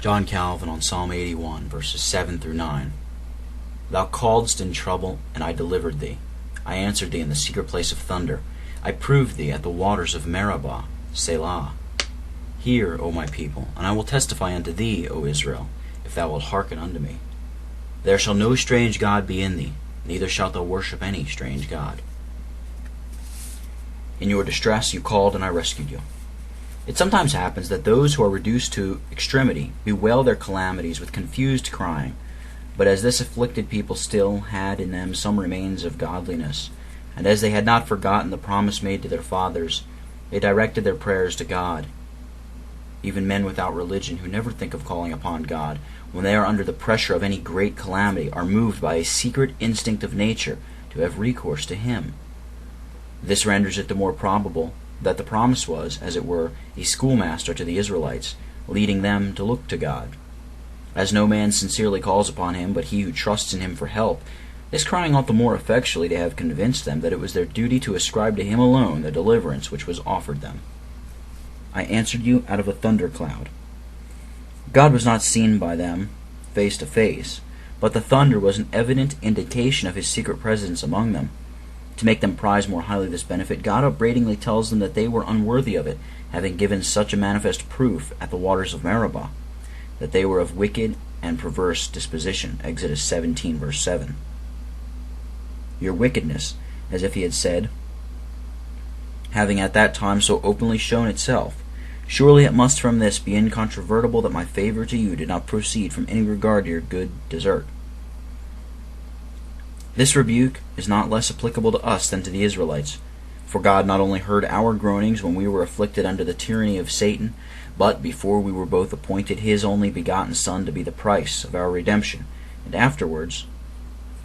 John Calvin on Psalm 81, verses 7 through 9. Thou calledst in trouble, and I delivered thee. I answered thee in the secret place of thunder. I proved thee at the waters of Meribah. Selah. Hear, O my people, and I will testify unto thee, O Israel, if thou wilt hearken unto me. There shall no strange god be in thee, neither shalt thou worship any strange god. In your distress you called, and I rescued you. It sometimes happens that those who are reduced to extremity bewail their calamities with confused crying, but as this afflicted people still had in them some remains of godliness, and as they had not forgotten the promise made to their fathers, they directed their prayers to God. Even men without religion, who never think of calling upon God, when they are under the pressure of any great calamity, are moved by a secret instinct of nature to have recourse to Him. This renders it the more probable that the promise was, as it were, a schoolmaster to the Israelites, leading them to look to God. As no man sincerely calls upon Him but he who trusts in Him for help, this crying ought the more effectually to have convinced them that it was their duty to ascribe to Him alone the deliverance which was offered them. I answered you out of a thundercloud. God was not seen by them face to face, but the thunder was an evident indication of His secret presence among them. To make them prize more highly this benefit, God upbraidingly tells them that they were unworthy of it, having given such a manifest proof at the waters of Meribah, that they were of wicked and perverse disposition. Exodus 17, verse 7. Your wickedness, as if He had said, having at that time so openly shown itself, surely it must from this be incontrovertible that my favor to you did not proceed from any regard to your good desert. This rebuke is not less applicable to us than to the Israelites, for God not only heard our groanings when we were afflicted under the tyranny of Satan, but before we were both appointed His only begotten Son to be the price of our redemption, and afterwards,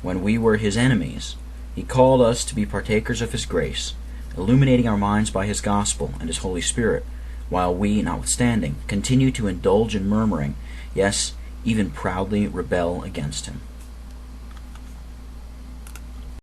when we were His enemies, He called us to be partakers of His grace, illuminating our minds by His gospel and His Holy Spirit, while we, notwithstanding, continue to indulge in murmuring, yes, even proudly rebel against Him.